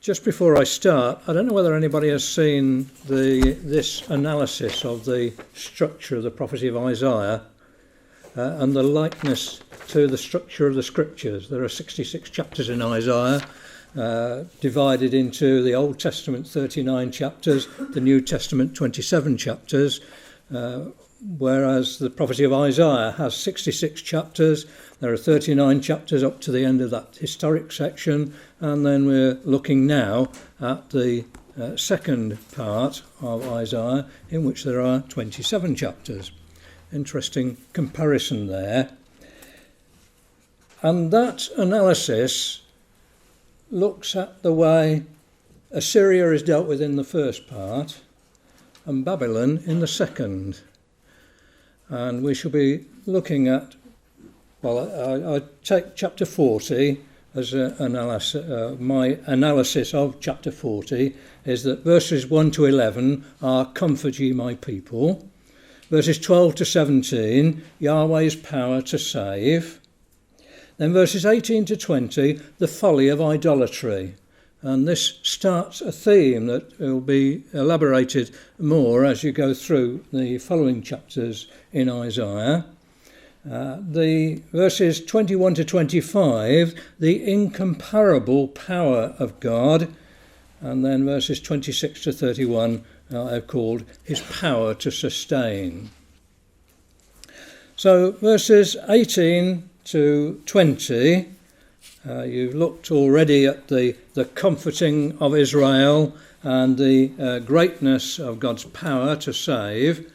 Just before I start, I don't know whether anybody has seen this analysis of the structure of the prophecy of Isaiah and the likeness to the structure of the scriptures. There are 66 chapters in Isaiah, divided into the Old Testament 39 chapters, the New Testament 27 chapters, whereas the prophecy of Isaiah has 66 chapters. There are 39 chapters up to the end of that historic section, and then we're looking now at the second part of Isaiah, in which there are 27 chapters. Interesting comparison there. And that analysis looks at the way Assyria is dealt with in the first part and Babylon in the second. And we shall be looking at, well, I take chapter 40 as my analysis of chapter 40 is that verses 1 to 11 are comfort ye my people. Verses 12 to 17, Yahweh's power to save. Then verses 18 to 20, the folly of idolatry. And this starts a theme that will be elaborated more as you go through the following chapters in Isaiah. The verses 21 to 25, the incomparable power of God. And then verses 26 to 31, I've called his power to sustain. So verses 18 to 20, you've looked already at the comforting of Israel and the greatness of God's power to save.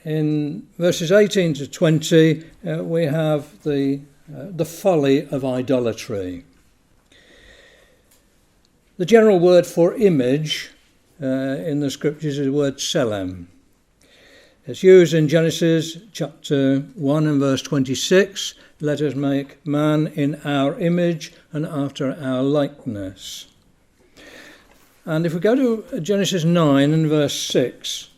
In verses 18 to 20, we have the folly of idolatry. The general word for image in the scriptures is the word selem. It's used in Genesis chapter 1 and verse 26. Let us make man in our image and after our likeness. And if we go to Genesis 9 and verse 6,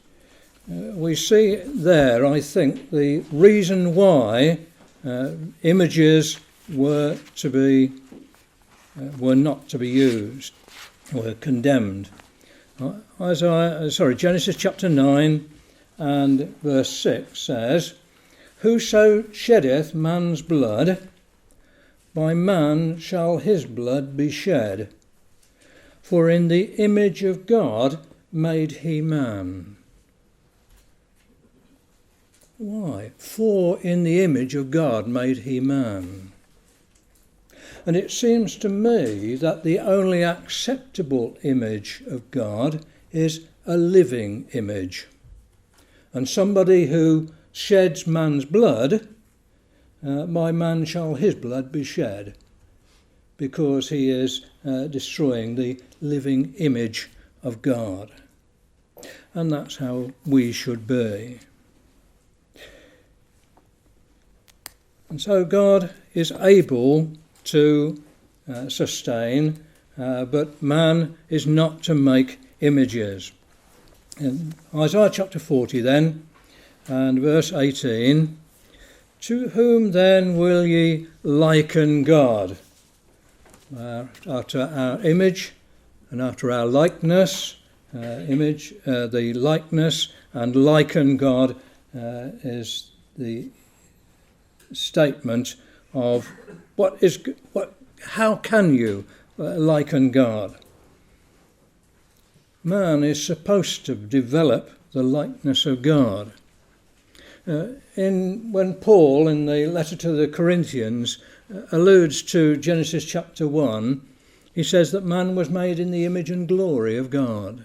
we see there, I think, the reason why images were not to be used, were condemned. Genesis chapter 9 and verse 6 says, whoso sheddeth man's blood, by man shall his blood be shed. For in the image of God made he man. Why? For in the image of God made he man. And it seems to me that the only acceptable image of God is a living image. And somebody who sheds man's blood, by man shall his blood be shed, because he is destroying the living image of God. And that's how we should be. And so God is able to sustain, but man is not to make images. In Isaiah chapter 40 then, and verse 18, to whom then will ye liken God? After our image and after our likeness, the likeness and liken God is the statement of how can you liken God? Man is supposed to develop the likeness of God. When Paul, in the letter to the Corinthians, alludes to Genesis chapter 1, he says that man was made in the image and glory of God.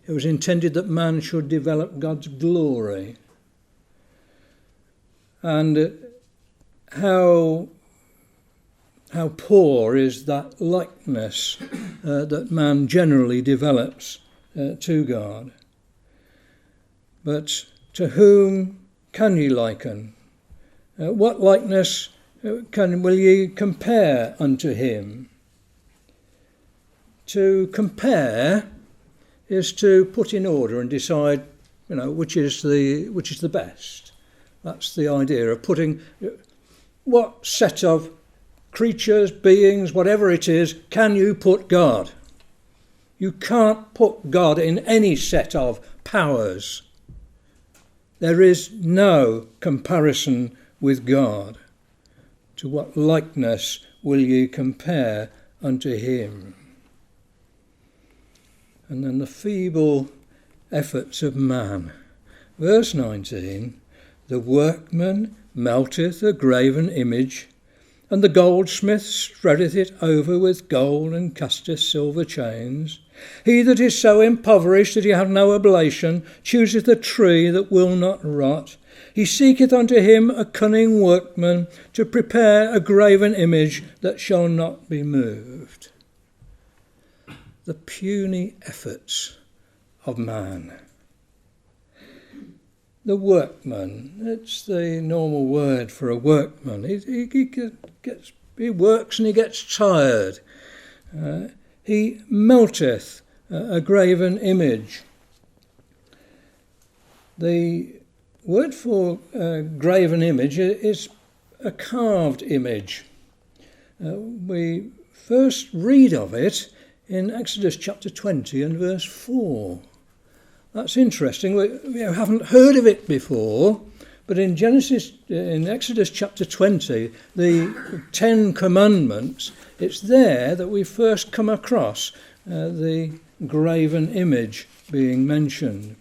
It was intended that man should develop God's glory. And how poor is that likeness that man generally develops to God. But to whom can ye liken? What likeness will ye compare unto him? To compare is to put in order and decide, which is the best. That's the idea of putting what set of creatures, beings, whatever it is, can you put God? You can't put God in any set of powers. There is no comparison with God. To what likeness will ye compare unto him? And then the feeble efforts of man. Verse 19, the workman melteth a graven image, and the goldsmith spreadeth it over with gold and casteth silver chains. He that is so impoverished that he have no oblation chooseth a tree that will not rot. He seeketh unto him a cunning workman to prepare a graven image that shall not be moved. The puny efforts of man. The workman, it's the normal word for a workman. He works and he gets tired. He melteth a graven image. The word for graven image is a carved image. We first read of it in Exodus chapter 20 and verse 4. That's interesting. We haven't heard of it before, but in Exodus chapter 20, the 10 Commandments, it's there that we first come across the graven image being mentioned.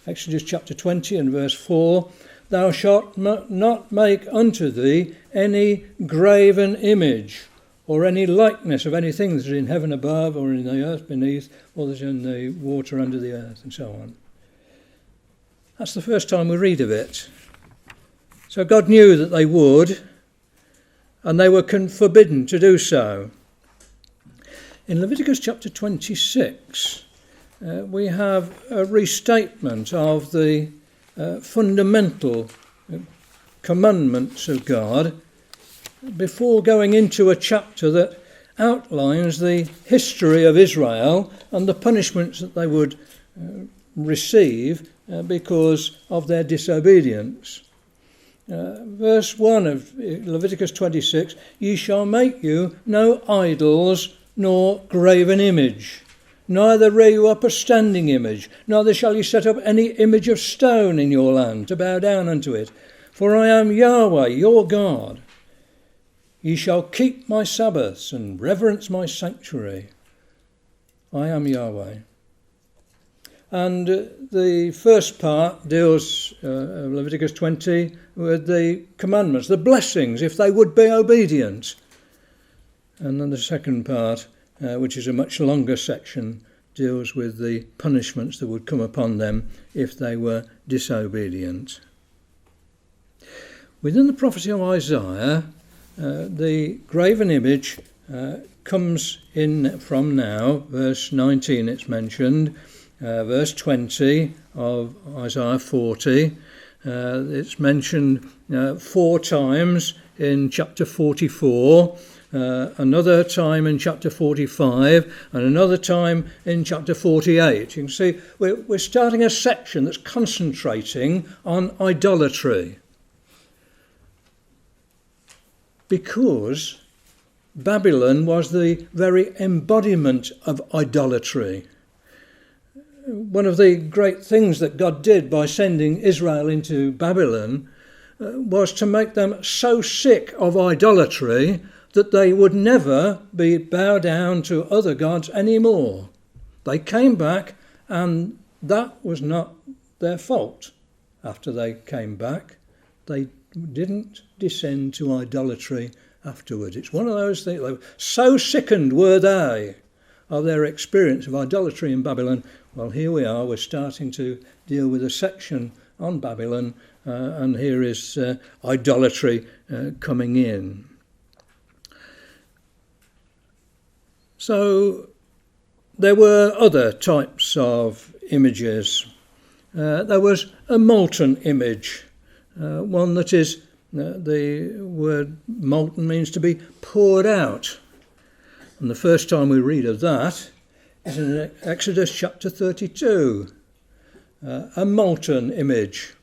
Exodus chapter 20 and verse 4, thou shalt not make unto thee any graven image, or any likeness of anything that is in heaven above, or in the earth beneath, or that is in the water under the earth, and so on. That's the first time we read of it. So God knew that they would, and they were forbidden to do so. In Leviticus chapter 26, we have a restatement of the fundamental commandments of God, before going into a chapter that outlines the history of Israel and the punishments that they would receive because of their disobedience. Verse 1 of Leviticus 26, ye shall make you no idols nor graven image, neither rear you up a standing image, neither shall ye set up any image of stone in your land to bow down unto it. For I am Yahweh, your God. Ye shall keep my Sabbaths and reverence my sanctuary. I am Yahweh. And the first part deals, Leviticus 20, with the commandments, the blessings, if they would be obedient. And then the second part, which is a much longer section, deals with the punishments that would come upon them if they were disobedient. Within the prophecy of Isaiah, the graven image comes in from now, verse 19 it's mentioned, verse 20 of Isaiah 40. It's mentioned 4 times in chapter 44, another time in chapter 45, and another time in chapter 48. You can see we're starting a section that's concentrating on idolatry, because Babylon was the very embodiment of idolatry. One of the great things that God did by sending Israel into Babylon was to make them so sick of idolatry that they would never bow down to other gods anymore. They came back, and that was not their fault. After they came back, they didn't descend to idolatry afterwards. It's one of those things. So sickened were they of their experience of idolatry in Babylon. Well, here we are. We're starting to deal with a section on Babylon, and here is idolatry coming in. So there were other types of images. There was a molten image. One that is, the word molten means to be poured out. And the first time we read of that is in Exodus chapter 32. A molten image,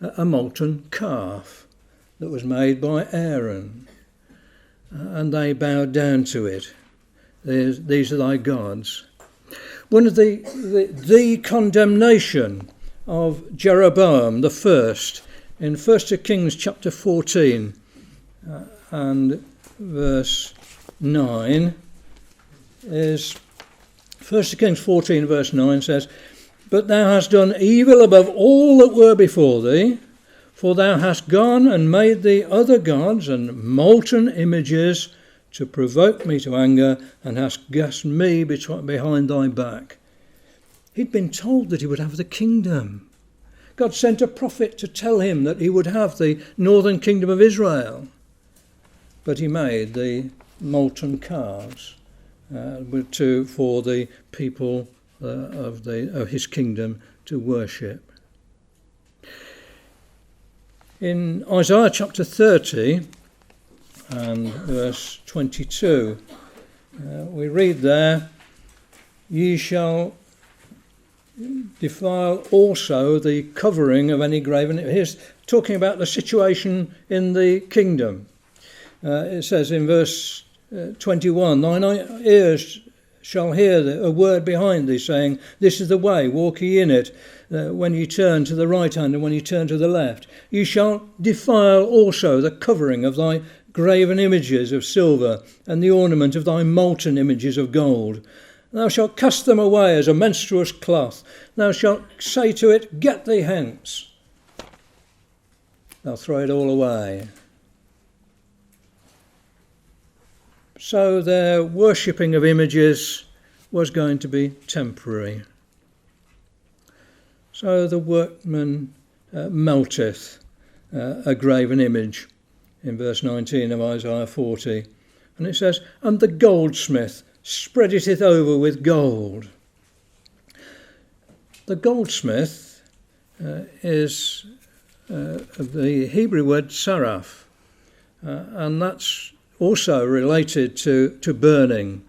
a molten calf that was made by Aaron. and they bowed down to it. These are thy gods. One of the condemnation of Jeroboam the first in 1 Kings chapter 14 and verse 9 is 1 Kings 14 verse 9 says, "But thou hast done evil above all that were before thee, for thou hast gone and made thee other gods and molten images to provoke me to anger, and hast gassed me behind thy back." He'd been told that he would have the kingdom. God sent a prophet to tell him that he would have the northern kingdom of Israel. But he made the molten calves for the people of his kingdom to worship. In Isaiah chapter 30 and verse 22, we read there, "Ye shall defile also the covering of any graven." Here's talking about the situation in the kingdom. It says in verse 21, "Thine ears shall hear a word behind thee, saying, This is the way, walk ye in it, when ye turn to the right hand and when ye turn to the left. Ye shall defile also the covering of thy graven images of silver, and the ornament of thy molten images of gold. Thou shalt cast them away as a menstruous cloth. Thou shalt say to it, Get thee hence. Thou throw it all away." So their worshipping of images was going to be temporary. So the workman melteth a graven image in verse 19 of Isaiah 40. And it says, "And the goldsmith spreadeth it over with gold." The goldsmith is the Hebrew word saraf, and that's also related to burning.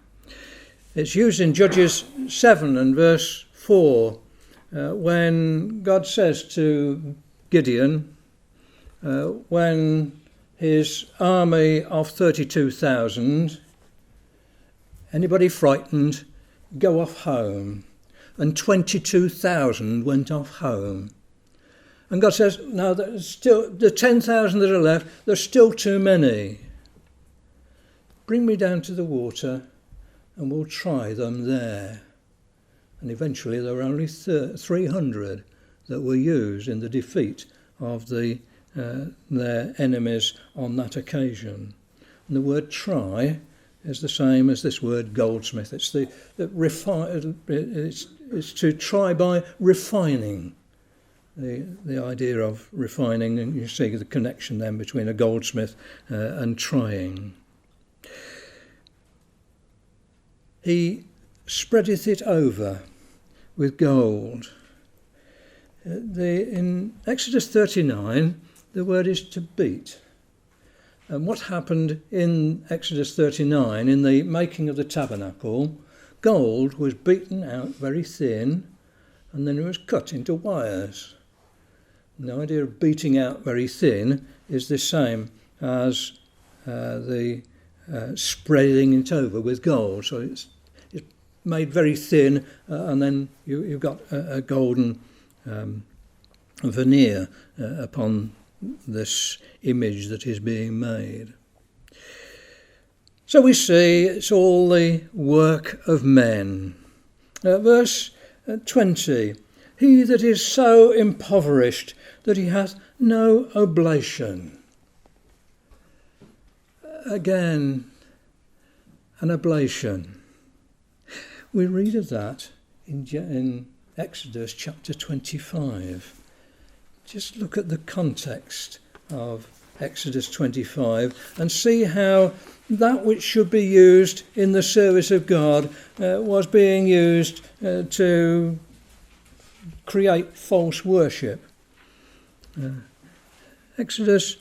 It's used in Judges 7 and verse 4 when God says to Gideon, when his army of 32,000, "Anybody frightened, go off home." And 22,000 went off home. And God says, "No, there's still the 10,000 that are left, there's still too many. Bring me down to the water and we'll try them there." And eventually there were only 300 that were used in the defeat of their enemies on that occasion. And the word try is the same as this word goldsmith. It's it's to try by refining. The idea of refining, and you see the connection then between a goldsmith and trying. He spreadeth it over with gold. In Exodus 39, the word is to beat. And what happened in Exodus 39, in the making of the tabernacle, gold was beaten out very thin, and then it was cut into wires. The idea of beating out very thin is the same as the spreading it over with gold. So it's made very thin, and then you've got a golden veneer upon this image that is being made. So we see it's all the work of men. Verse 20, "He that is so impoverished that he hath no oblation." Again, an oblation. We read of that in Exodus chapter 25. Just look at the context of Exodus 25 and see how that which should be used in the service of God was being used to create false worship. Exodus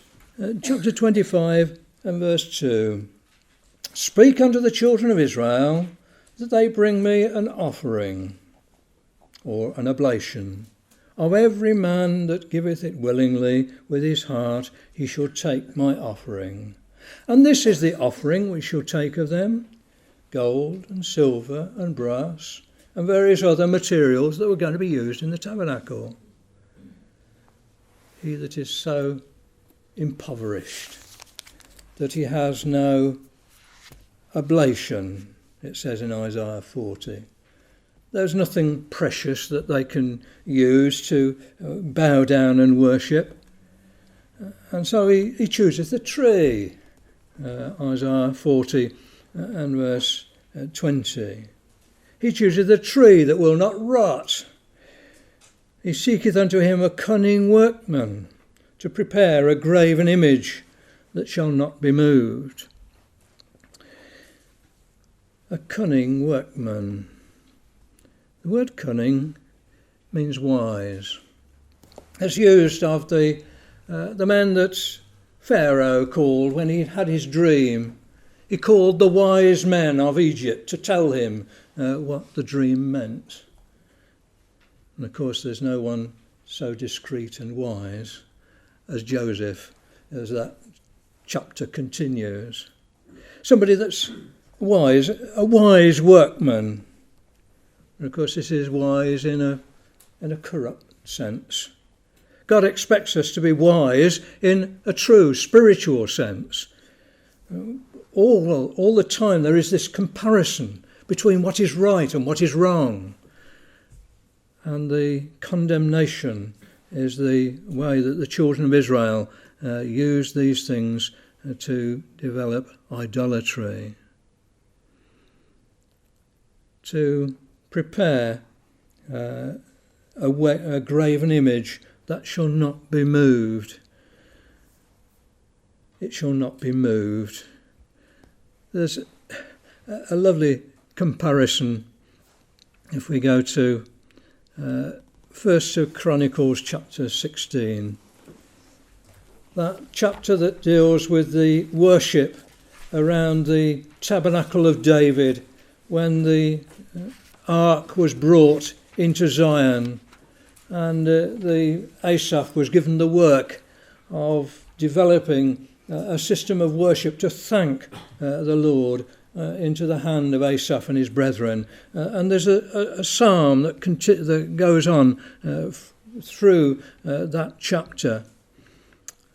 chapter 25 and verse 2. "Speak unto the children of Israel that they bring me an offering," or an oblation, "of every man that giveth it willingly with his heart, he shall take my offering. And this is the offering we shall take of them, gold and silver and brass and various other materials that were going to be used in the tabernacle. He that is so impoverished that he has no oblation, it says in Isaiah 40. There's nothing precious that they can use to bow down and worship. And so he chooses the tree, Isaiah 40 and verse 20. He chooses the tree that will not rot. He seeketh unto him a cunning workman to prepare a graven image that shall not be moved. A cunning workman. The word cunning means wise. It's used of the man that Pharaoh called when he had his dream. He called the wise men of Egypt to tell him what the dream meant. And of course there's no one so discreet and wise as Joseph, as that chapter continues. Somebody that's wise, a wise workman. And of course this is wise in a corrupt sense. God expects us to be wise in a true spiritual sense. All the time there is this comparison between what is right and what is wrong. And the condemnation is the way that the children of Israel used these things to develop idolatry. To prepare a graven image that shall not be moved. It shall not be moved. There's a lovely comparison if we go to First Chronicles chapter 16. That chapter that deals with the worship around the tabernacle of David when the ark was brought into Zion, and the Asaph was given the work of developing a system of worship to thank the Lord into the hand of Asaph and his brethren. And there's a psalm that goes on through that chapter.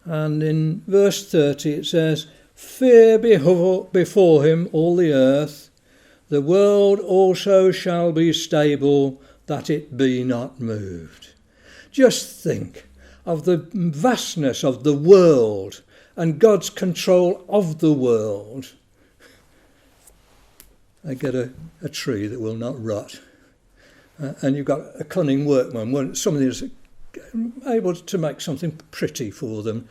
And in verse 30 it says, "Fear before him all the earth, the world also shall be stable, that it be not moved." Just think of the vastness of the world and God's control of the world. I get a tree that will not rot. And you've got a cunning workman, somebody who's able to make something pretty for them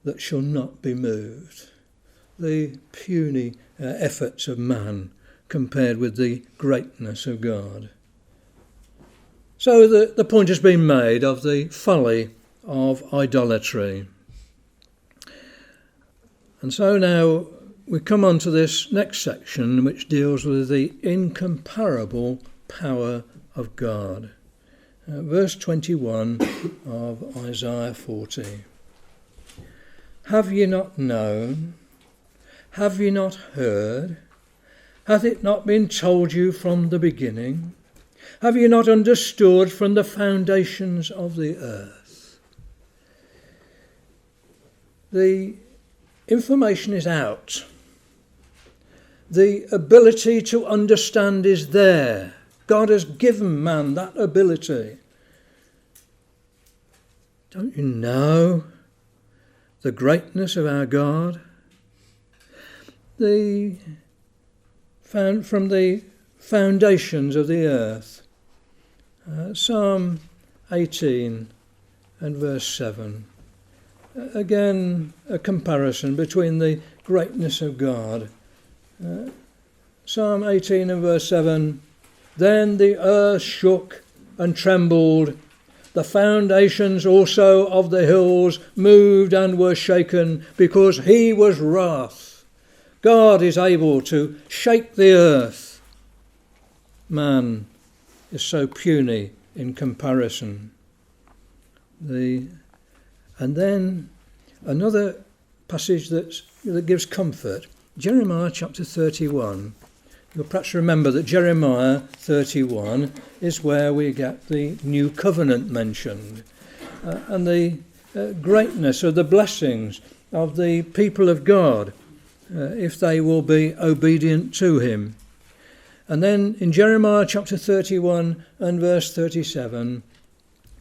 that shall not be moved. The puny efforts of man compared with the greatness of God. So the point has been made of the folly of idolatry. And so now we come on to this next section, which deals with the incomparable power of God. Verse 21 of Isaiah 40. "Have ye not known? Have ye not heard? Hath it not been told you from the beginning? Have ye not understood from the foundations of the earth?" The information is out. The ability to understand is there. God has given man that ability. Don't you know the greatness of our God? From the foundations of the earth. Psalm 18 and verse 7. Again, a comparison between the greatness of God. Psalm 18 and verse 7. "Then the earth shook and trembled. The foundations also of the hills moved and were shaken, because he was wrath." God is able to shake the earth. Man is so puny in comparison. And then another passage that gives comfort. Jeremiah chapter 31. You'll perhaps remember that Jeremiah 31 is where we get the new covenant mentioned, and the greatness of the blessings of the people of God if they will be obedient to him. And then in Jeremiah chapter 31 and verse 37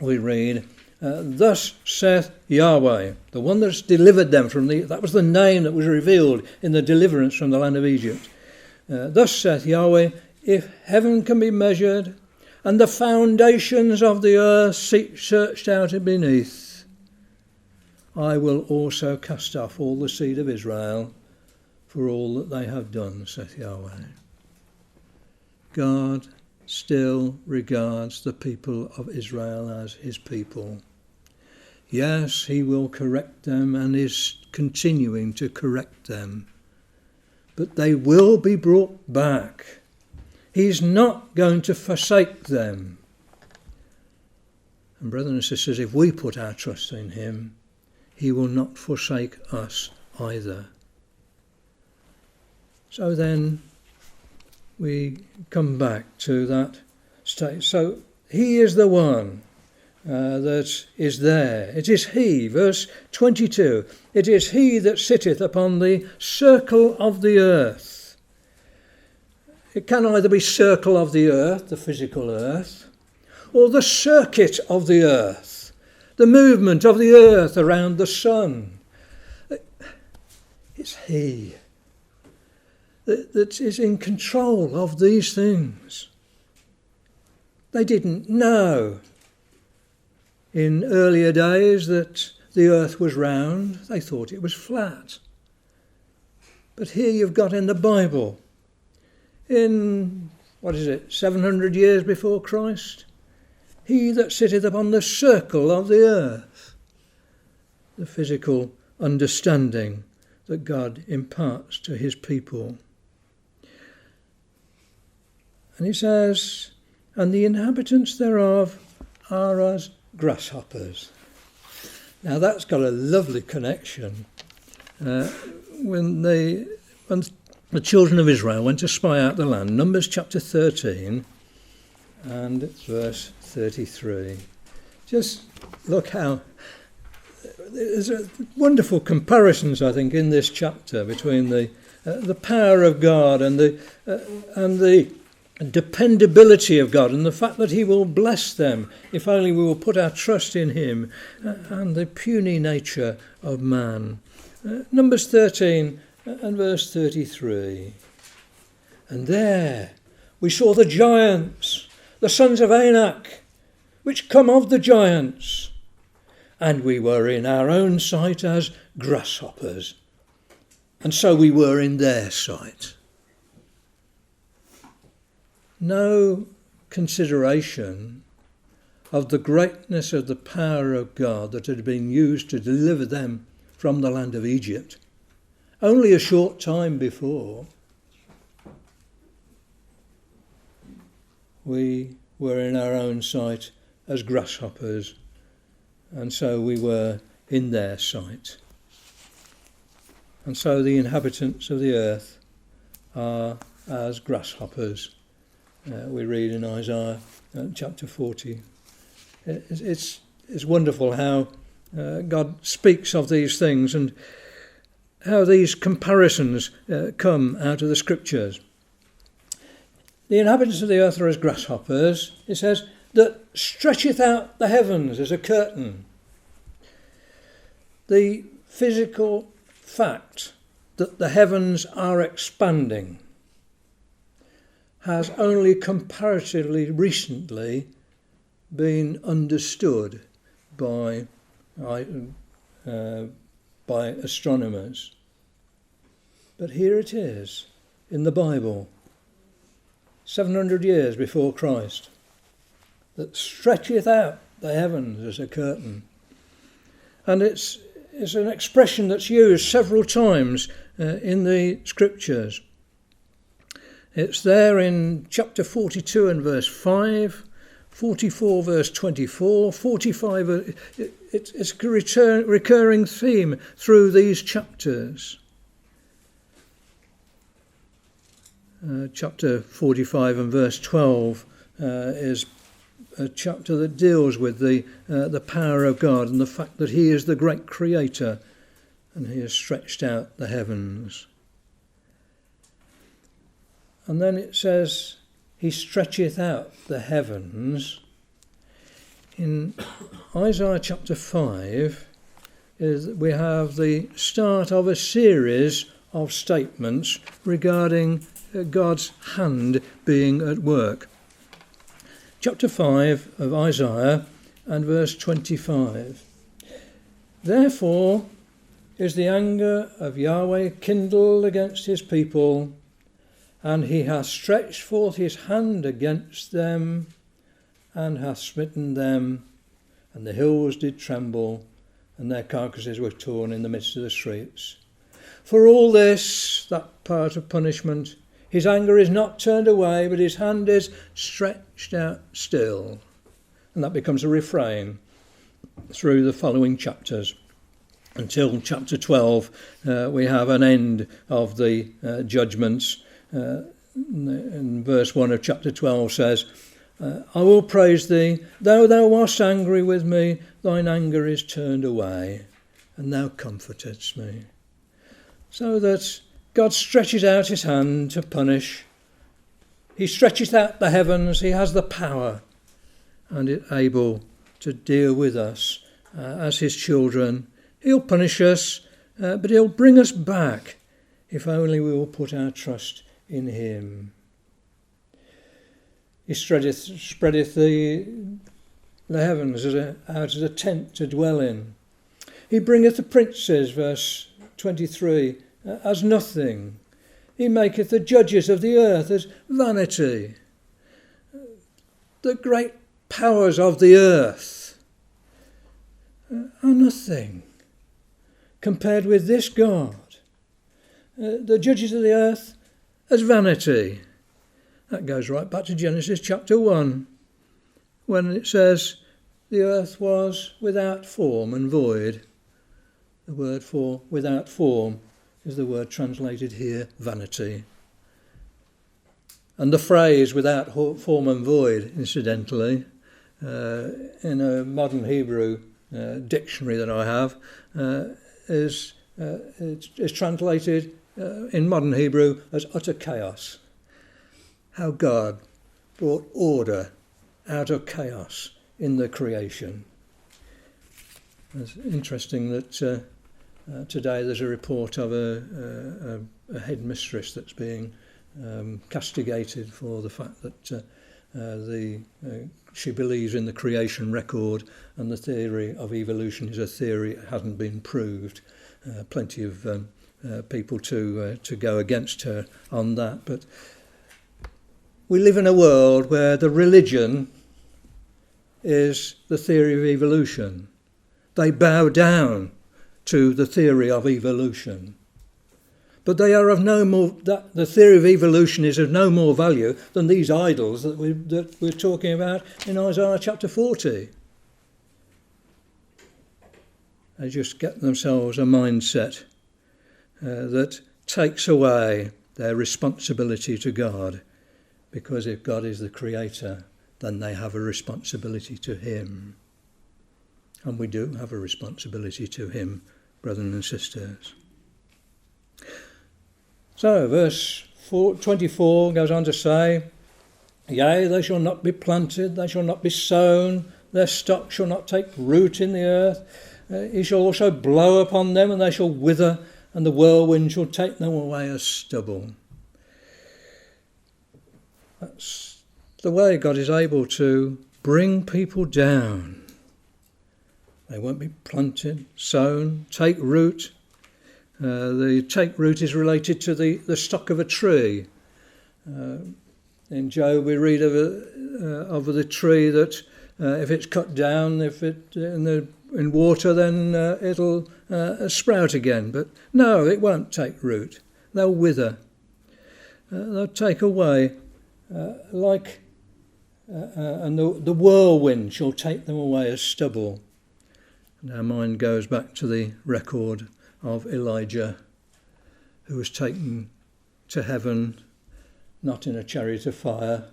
we read, thus saith Yahweh, the one that's delivered them from that was the name that was revealed in the deliverance from the land of Egypt. Thus saith Yahweh, if heaven can be measured, and the foundations of the earth searched out beneath, I will also cast off all the seed of Israel for all that they have done, saith Yahweh. God still regards the people of Israel as his people. Yes, he will correct them and is continuing to correct them. But they will be brought back. He's not going to forsake them. And brothers and sisters, if we put our trust in him, he will not forsake us either. So then we come back to that state. So he is the one that is there. It is he, verse 22, it is he that sitteth upon the circle of the earth. It can either be circle of the earth, the physical earth, or the circuit of the earth, the movement of the earth around the sun. It's he that is in control of these things. They didn't know in earlier days that the earth was round. They thought it was flat. But here you've got in the Bible, in, 700 years before Christ, he that sitteth upon the circle of the earth, the physical understanding that God imparts to his people. And he says, and the inhabitants thereof are as grasshoppers. Now that's got a lovely connection. When the children of Israel went to spy out the land, Numbers chapter 13 and verse 33. Just look how there's wonderful comparisons, I think, in this chapter between the power of God and the dependability of God, and the fact that he will bless them if only we will put our trust in him, and the puny nature of man. Numbers 13 and verse 33. And there we saw the giants, the sons of Anak, which come of the giants, and we were in our own sight as grasshoppers, and so we were in their sight. No consideration of the greatness of the power of God that had been used to deliver them from the land of Egypt only a short time before. We were in our own sight as grasshoppers, and so we were in their sight. And so the inhabitants of the earth are as grasshoppers. We read in Isaiah chapter 40. It's wonderful how God speaks of these things and how these comparisons come out of the scriptures. The inhabitants of the earth are as grasshoppers, it says, that stretcheth out the heavens as a curtain. The physical fact that the heavens are expanding has only comparatively recently been understood by astronomers. But here it is in the Bible, 700 years before Christ, that stretcheth out the heavens as a curtain. And it's an expression that's used several times in the scriptures. It's there in chapter 42 and verse 5, 44 verse 24, 45 it's a recurring theme through these chapters. Chapter 45 and verse 12 is a chapter that deals with the power of God and the fact that he is the great creator and he has stretched out the heavens. And then it says, he stretcheth out the heavens. In Isaiah chapter 5, we have the start of a series of statements regarding God's hand being at work. Chapter 5 of Isaiah and verse 25. Therefore is the anger of Yahweh kindled against his people, and he hath stretched forth his hand against them, and hath smitten them, and the hills did tremble, and their carcasses were torn in the midst of the streets. For all this, that part of punishment, his anger is not turned away, but his hand is stretched out still. And that becomes a refrain through the following chapters. Until chapter 12, we have an end of the judgments. And verse 1 of chapter 12 says, I will praise thee, though thou wast angry with me, thine anger is turned away, and thou comfortest me. So that God stretches out his hand to punish. He stretches out the heavens. He has the power and is able to deal with us as his children. He'll punish us, but he'll bring us back if only we will put our trust in him. He spreadeth the heavens out as a tent to dwell in. He bringeth the princes, verse 23, as nothing. He maketh the judges of the earth as vanity. The great powers of the earth are nothing compared with this God. The judges of the earth as vanity. That goes right back to Genesis chapter 1, when it says the earth was without form and void. The word for without form is the word translated here, vanity. And the phrase without form and void, incidentally, in a modern Hebrew dictionary that I have, is translated in modern Hebrew as utter chaos. How God brought order out of chaos in the creation. It's interesting that today there's a report of a headmistress that's being castigated for the fact that she believes in the creation record, and the theory of evolution is a theory that hasn't been proved. Plenty of people to go against her on that, but we live in a world where the religion is the theory of evolution. They bow down to the theory of evolution. But they are of no more. The theory of evolution is of no more value than these idols that we're talking about in Isaiah chapter 40. They just get themselves a mindset that takes away their responsibility to God. Because if God is the creator, then they have a responsibility to him. And we do have a responsibility to him, brothers and sisters. So, verse 24 goes on to say, Yea, they shall not be planted, they shall not be sown, their stock shall not take root in the earth. He shall also blow upon them, and they shall wither, and the whirlwind shall take them away as stubble. That's the way God is able to bring people down. They won't be planted, sown, take root. The take root is related to the stock of a tree. In Job we read of the tree that if it's cut down, if it in water, then it'll sprout again. But no, it won't take root. They'll wither. They'll take away. And the whirlwind shall take them away as stubble. And our mind goes back to the record of Elijah, who was taken to heaven, not in a chariot of fire,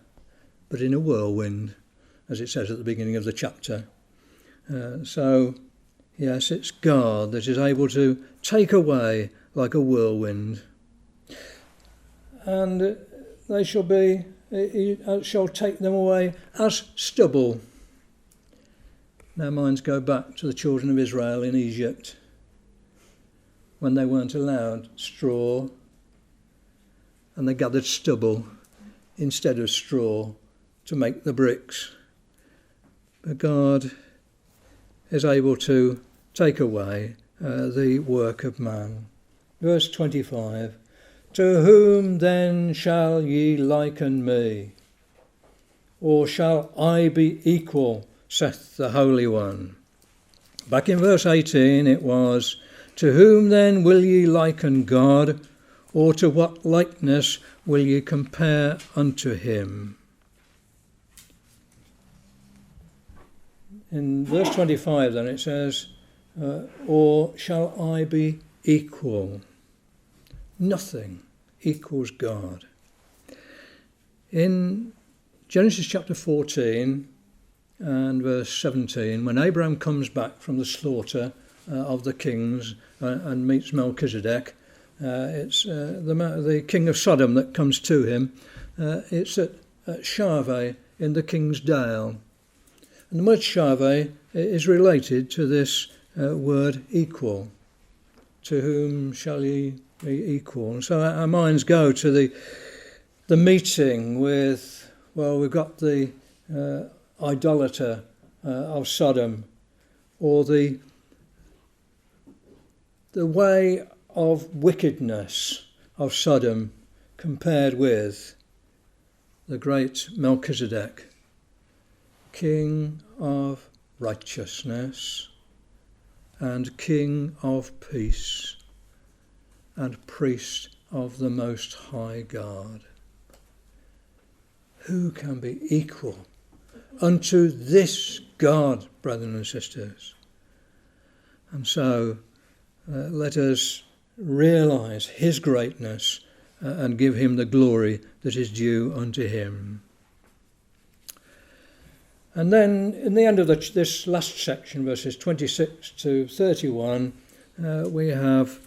but in a whirlwind, as it says at the beginning of the chapter. So, yes, it's God that is able to take away like a whirlwind. And they shall be, he shall take them away as stubble. Our minds go back to the children of Israel in Egypt, when they weren't allowed straw, and they gathered stubble instead of straw to make the bricks. But God is able to take away the work of man. Verse 25, to whom then shall ye liken me? Or shall I be equal, saith the Holy One? Back in verse 18 it was, to whom then will ye liken God? Or to what likeness will ye compare unto him? In verse 25 then it says, or shall I be equal? Nothing equals God. In Genesis chapter 14 and verse 17, when Abraham comes back from the slaughter of the kings and meets Melchizedek, it's the king of Sodom that comes to him. It's at Shaveh in the king's dale. And the word Shaveh is related to this word equal. To whom shall ye be equal? And so our minds go to the meeting with, well, we've got the idolater of Sodom, or the way of wickedness of Sodom compared with the great Melchizedek, King of righteousness and King of peace and priest of the Most High God. Who can be equal unto this God, brethren and sisters? And so let us realise his greatness and give him the glory that is due unto him. And then in the end of this last section, verses 26 to 31, we have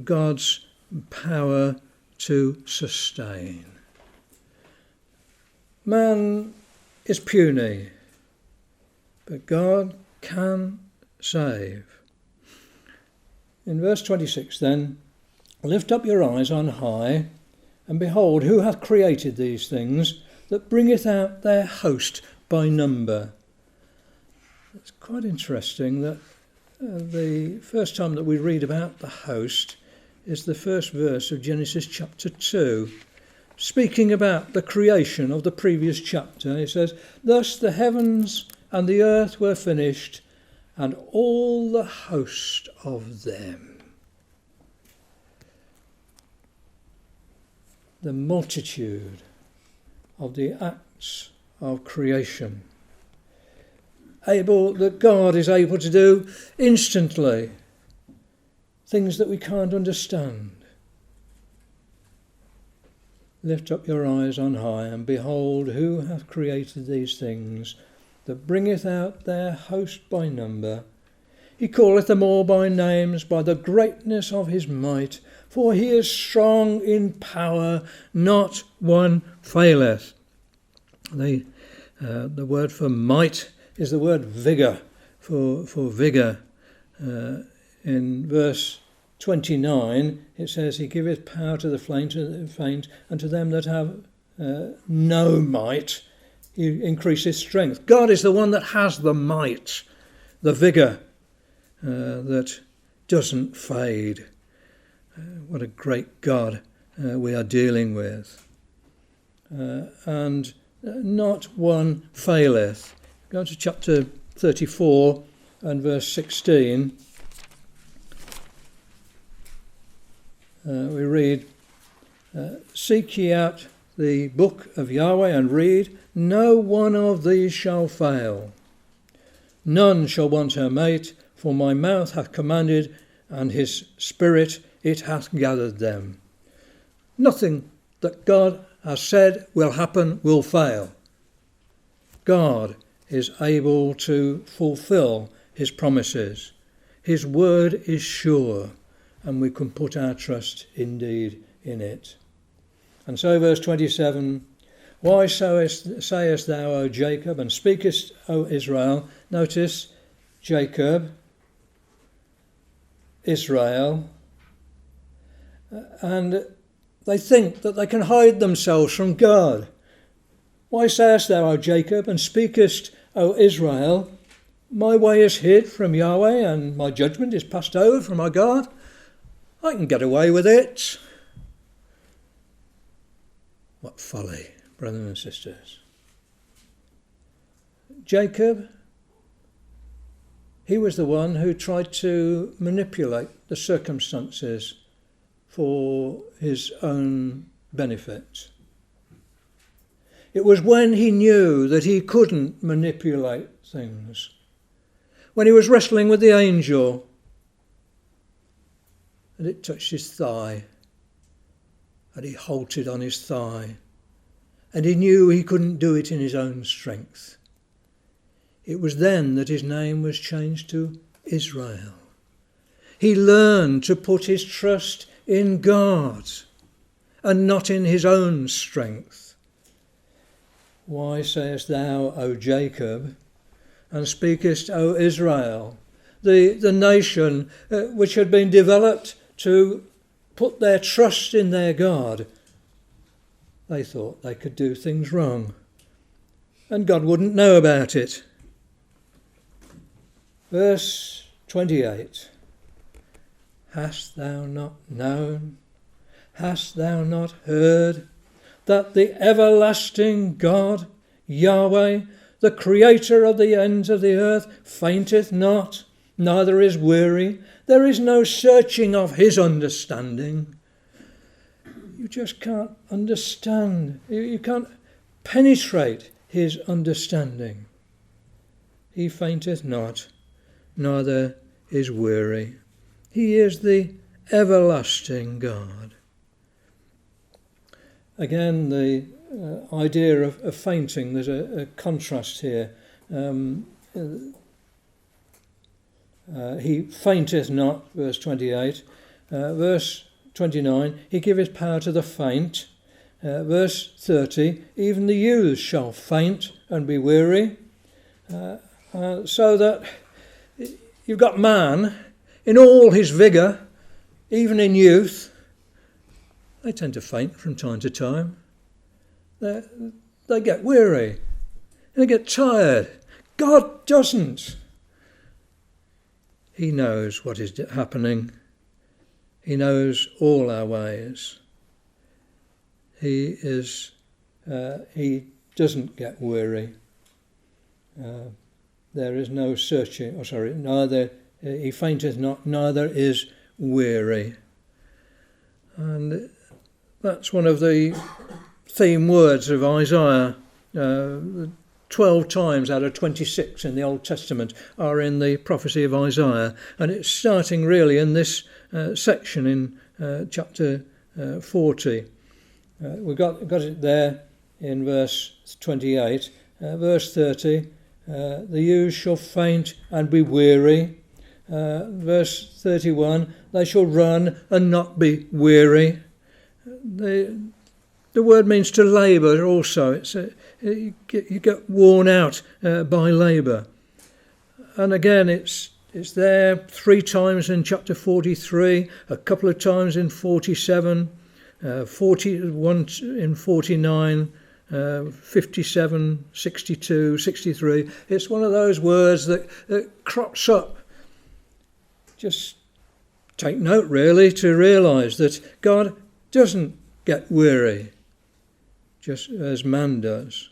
God's power to sustain. Man is puny, but God can save. In verse 26 then, lift up your eyes on high, and behold, who hath created these things, that bringeth out their host by number. It's quite interesting that the first time that we read about the host is the first verse of Genesis chapter 2. Speaking about the creation of the previous chapter, it says, thus the heavens and the earth were finished, and all the host of them. The multitude of the acts of creation. That God is able to do instantly things that we can't understand. Lift up your eyes on high, and behold, who hath created these things, that bringeth out their host by number. He calleth them all by names, by the greatness of his might, for he is strong in power, not one faileth. The word for might is the word vigour, for vigour. In verse 29 it says, he giveth power to the faint, and to them that have no might he increases strength. God is the one that has the might, the vigour that doesn't fade. What a great God we are dealing with. And not one faileth. Go to chapter 34 and verse 16. We read, seek ye out the book of Yahweh and read, no one of these shall fail. None shall want her mate, For my mouth hath commanded, and his spirit it hath gathered them. Nothing that God has said will happen will fail. God is able to fulfill his promises. His word is sure, and we can put our trust indeed in it. And so verse 27, why sayest thou, O Jacob, and speakest, O Israel? Notice Jacob, Israel, and they think that they can hide themselves from God. Why sayest thou, O Jacob, and speakest, O Israel? My way is hid from Yahweh, and my judgment is passed over from my God. I can get away with it. What folly, brothers and sisters. Jacob, he was the one who tried to manipulate the circumstances for his own benefit. It was when he knew that he couldn't manipulate things, when he was wrestling with the angel, and it touched his thigh, and he halted on his thigh, and he knew he couldn't do it in his own strength. It was then that his name was changed to Israel. He learned to put his trust in God and not in his own strength. Why sayest thou, O Jacob, and speakest, O Israel? The nation which had been developed to put their trust in their God. They thought they could do things wrong, and God wouldn't know about it. Verse 28, hast thou not known, hast thou not heard, that the everlasting God, Yahweh, the creator of the ends of the earth, fainteth not, neither is weary. There is no searching of his understanding. You just can't understand. You can't penetrate his understanding. He fainteth not, neither is weary. He is the everlasting God. Again, the idea of fainting, there's a contrast here. He fainteth not, verse 28. Verse 29, he giveth power to the faint. Verse 30, even the youths shall faint and be weary. So that you've got man in all his vigour, even in youth. They tend to faint from time to time. They get weary. They get tired. God doesn't. He knows what is happening. He knows all our ways. He doesn't get weary. There is no searching. Neither he fainteth not, neither is weary. And that's one of the theme words of Isaiah. 12 times out of 26 in the Old Testament are in the prophecy of Isaiah, and it's starting really in this section in chapter 40. We got it there in verse 28. Verse 30, the youths shall faint and be weary. Verse 31, they shall run and not be weary. The word means to labour also. You get worn out by labour. And again, it's there 3 times in chapter 43, a couple of times in 47, 41 in 49, 57, 62, 63. It's one of those words that crops up. Just take note, really, to realise that God doesn't get weary, just as man does.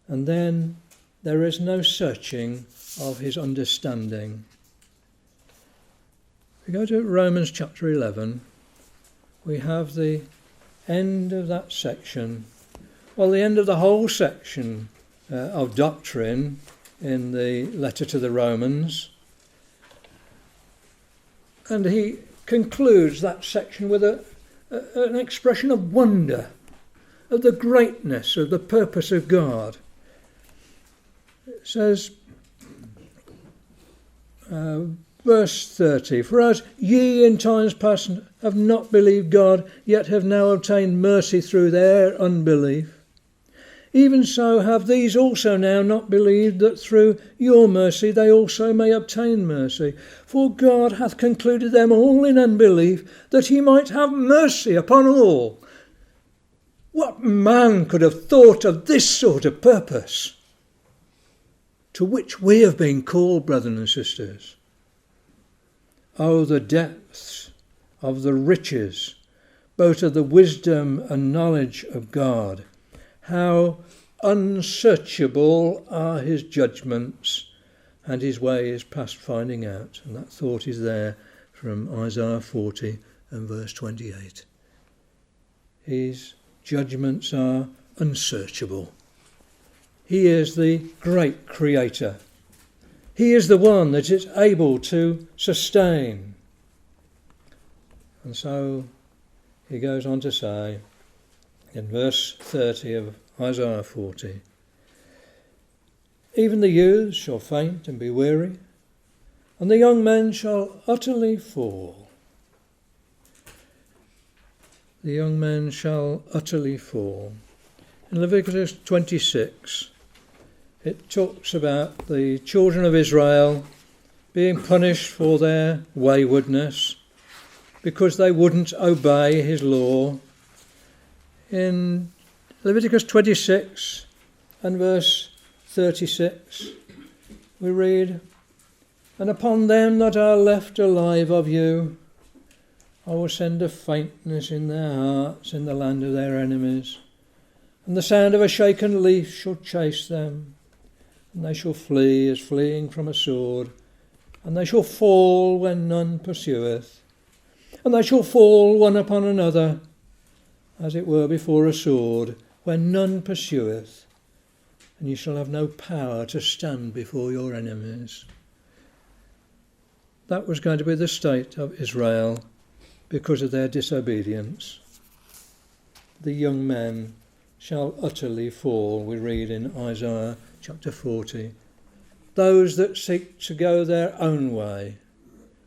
And then there is no searching of his understanding. If we go to Romans chapter 11, we have the end of that section. Well, the end of the whole section of doctrine in the letter to the Romans. And he concludes that section with an expression of wonder at the greatness of the purpose of God. It says, verse 30, "For as ye in times past have not believed God, yet have now obtained mercy through their unbelief, even so have these also now not believed, that through your mercy they also may obtain mercy. For God hath concluded them all in unbelief, that he might have mercy upon all." What man could have thought of this sort of purpose, to which we have been called, brothers and sisters? Oh, the depths of the riches, both of the wisdom and knowledge of God. How unsearchable are his judgments, and his ways past finding out. And that thought is there from Isaiah 40 and verse 28. His judgments are unsearchable. He is the great creator. He is the one that is able to sustain. And so he goes on to say in verse 30 of Isaiah 40, "Even the youths shall faint and be weary, and the young men shall utterly fall." The young men shall utterly fall. In Leviticus 26, it talks about the children of Israel being punished for their waywardness because they wouldn't obey his law. In Leviticus 26 and verse 36, we read, "And upon them that are left alive of you, I will send a faintness in their hearts in the land of their enemies, and the sound of a shaken leaf shall chase them, and they shall flee as fleeing from a sword, and they shall fall when none pursueth, and they shall fall one upon another, as it were before a sword, when none pursueth, and you shall have no power to stand before your enemies." That was going to be the state of Israel because of their disobedience. The young men shall utterly fall, we read in Isaiah chapter 40. Those that seek to go their own way,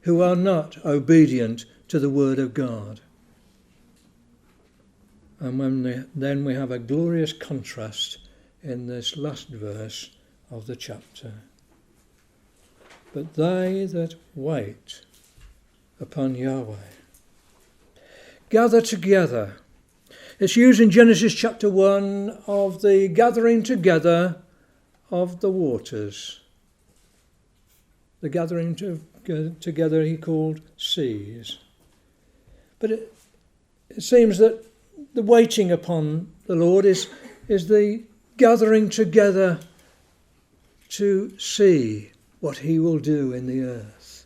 who are not obedient to the word of God. And then we have a glorious contrast in this last verse of the chapter. "But they that wait upon Yahweh gather together." It's used in Genesis chapter 1 of the gathering together of the waters. The gathering together he called seas. But it seems that the waiting upon the Lord is the gathering together to see what he will do in the earth,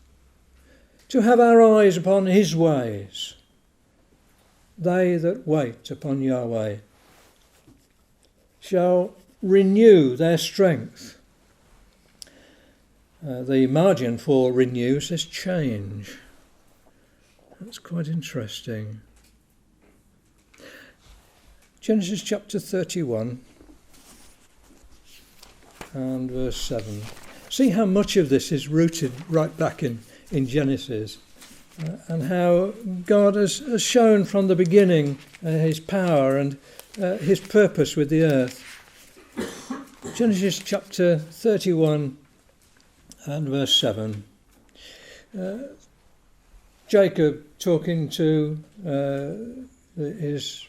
to have our eyes upon his ways. They that wait upon Yahweh shall renew their strength. The margin for renew says change. That's quite interesting. Genesis chapter 31 and verse 7. See how much of this is rooted right back in Genesis, and how God has shown from the beginning his power and his purpose with the earth. Genesis chapter 31 and verse 7. Jacob talking to his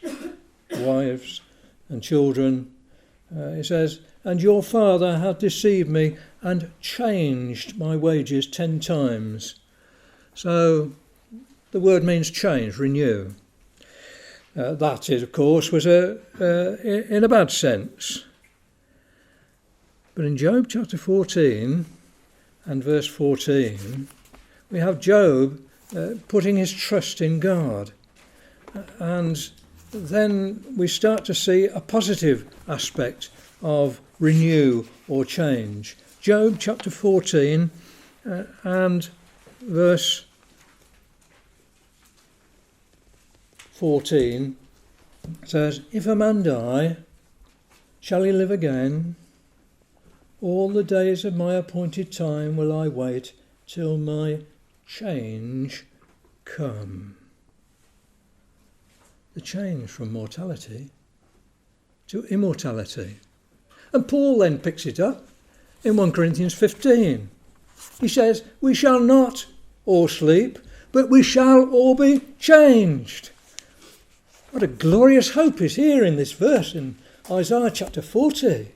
wives and children, he says, "And your father hath deceived me and changed my wages 10 times. So the word means change, renew. That, of course, was in a bad sense. But in Job chapter 14 and verse 14, we have Job putting his trust in God. And then we start to see a positive aspect of renew or change. Job chapter 14 and verse 14 says, "If a man die, shall he live again? All the days of my appointed time will I wait till my change come." The change from mortality to immortality. And Paul then picks it up in 1 Corinthians 15. He says, "We shall not all sleep, but we shall all be changed." What a glorious hope is here in this verse in Isaiah chapter 40.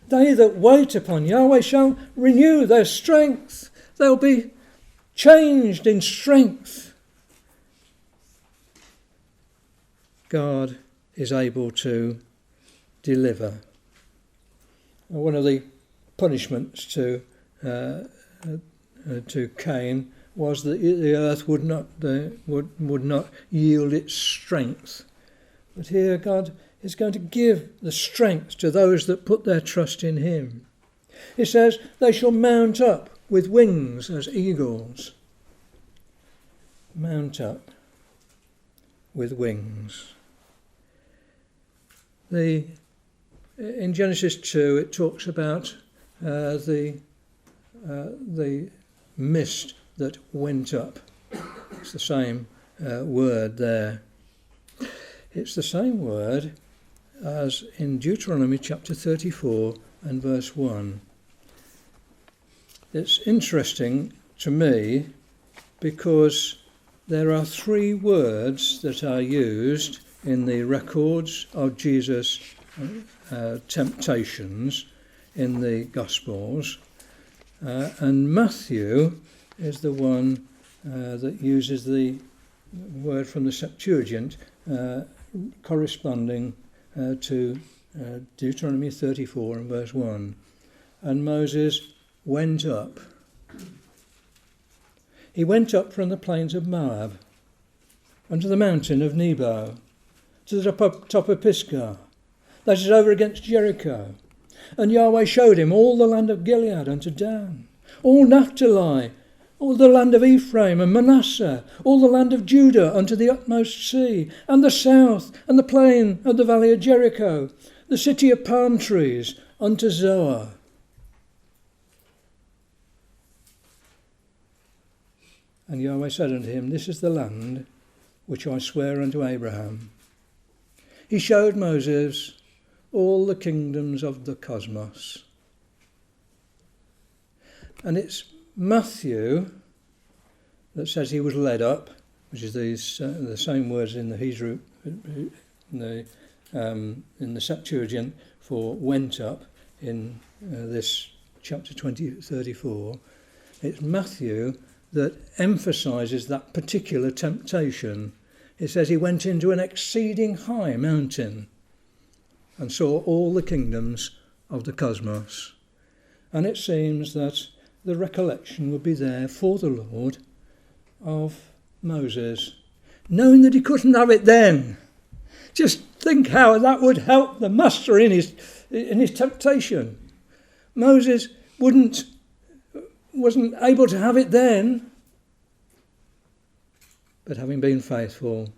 They that wait upon Yahweh shall renew their strength. They'll be changed in strength. God is able to deliver. One of the punishments to Cain was that the earth would not yield its strength. But here God is going to give the strength to those that put their trust in him. It says, "They shall mount up with wings as eagles." Mount up with wings. In Genesis 2 it talks about the mist that went up. It's the same word there. It's the same word as in Deuteronomy chapter 34 and verse 1. It's interesting to me because there are three words that are used in the records of Jesus' temptations in the Gospels, and Matthew is the one that uses the word from the Septuagint corresponding to Deuteronomy 34 and verse 1. And Moses went up. He went up from the plains of Moab unto the mountain of Nebo, to the top of Pisgah, that is over against Jericho. And Yahweh showed him all the land of Gilead unto Dan, all Naphtali, all the land of Ephraim and Manasseh, all the land of Judah unto the utmost sea, and the south, and the plain of the valley of Jericho, the city of palm trees, unto Zoar. And Yahweh said unto him, This is the land which I swear unto Abraham. He showed Moses all the kingdoms of the cosmos. And it's Matthew that says he was led up, which is the same words in the Hebrew, in the Septuagint for went up in this chapter 34. It's Matthew that emphasises that particular temptation. It says he went into an exceeding high mountain and saw all the kingdoms of the cosmos. And it seems that the recollection would be there for the Lord of Moses, knowing that he couldn't have it then. Just think how that would help the master in his temptation. Moses wasn't able to have it then, but having been faithful,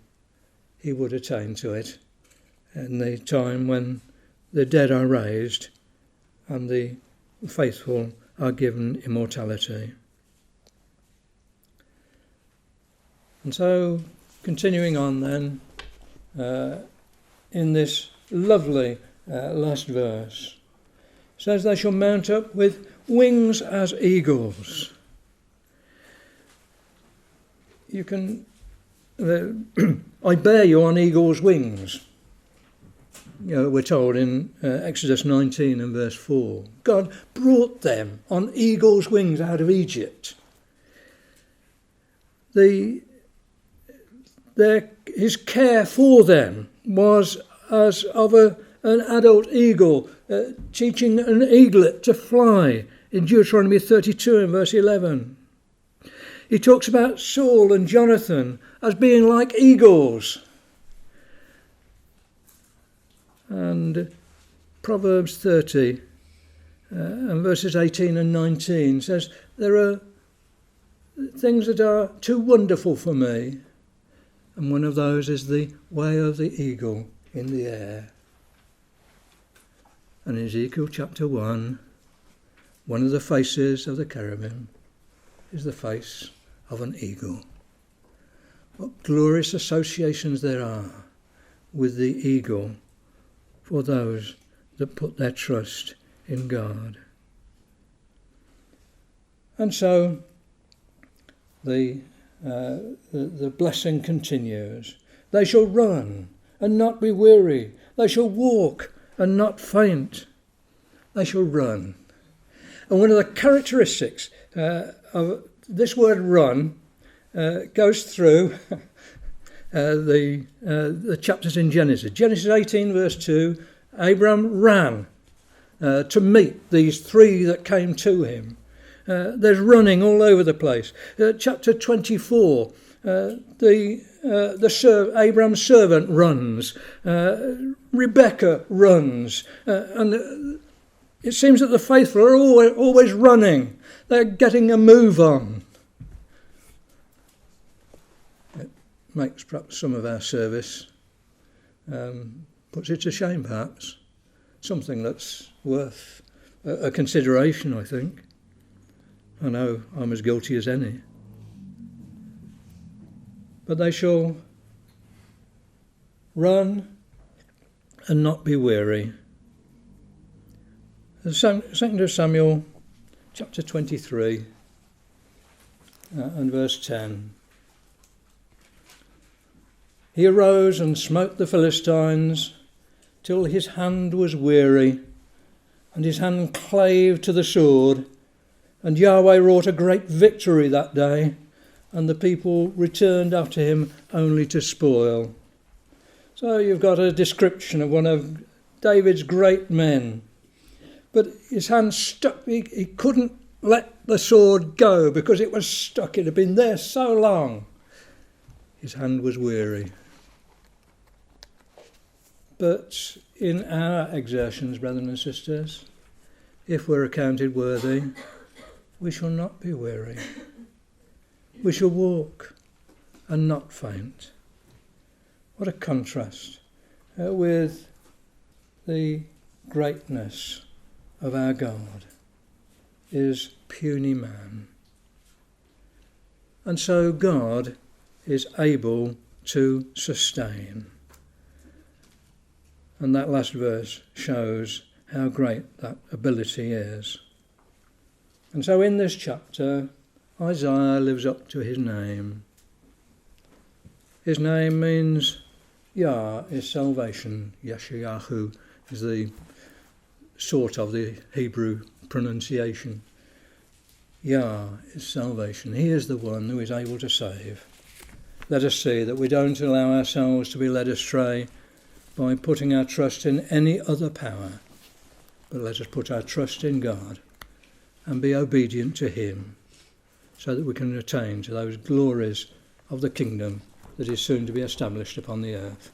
he would attain to it in the time when the dead are raised and the faithful are given immortality. And so, continuing on then, in this lovely last verse, it says, They shall mount up with wings as eagles. You can, I bear you on eagle's wings. We're told in Exodus 19 and verse 4. God brought them on eagle's wings out of Egypt. His care for them was as of an adult eagle, teaching an eaglet to fly in Deuteronomy 32 and verse 11. He talks about Saul and Jonathan as being like eagles. And Proverbs 30 and verses 18 and 19 says, there are things that are too wonderful for me. And one of those is the way of the eagle in the air. And in Ezekiel chapter 1, one of the faces of the cherubim is the face of an eagle. What glorious associations there are with the eagle for those that put their trust in God. And so the blessing continues. They shall run and not be weary. They shall walk and not faint. They shall run. And one of the characteristics of this word run goes through the chapters in Genesis. Genesis 18 verse 2, Abram ran to meet these three that came to him. There's running all over the place. Chapter 24, Abram's servant runs. Rebecca runs. And it seems that the faithful are always running. They're getting a move on. It makes perhaps some of our service, puts it to shame perhaps. Something that's worth a consideration, I think. I know I'm as guilty as any. But they shall run and not be weary. 2 Samuel chapter 23 and verse 10. He arose and smote the Philistines till his hand was weary, and his hand clave to the sword. And Yahweh wrought a great victory that day, and the people returned after him only to spoil. So you've got a description of one of David's great men. But his hand stuck, he couldn't let the sword go because it was stuck. It had been there so long. His hand was weary. But in our exertions, brothers and sisters, if we're accounted worthy, we shall not be weary. We shall walk and not faint. What a contrast with the greatness of our God is puny man. And so God is able to sustain. And that last verse shows how great that ability is. And so in this chapter, Isaiah lives up to his name. His name means Yah is salvation. Yeshayahu is the sort of the Hebrew pronunciation. Yah is salvation. He is the one who is able to save. Let us see that we don't allow ourselves to be led astray by putting our trust in any other power, but let us put our trust in God and be obedient to him, so that we can attain to those glories of the kingdom that is soon to be established upon the earth.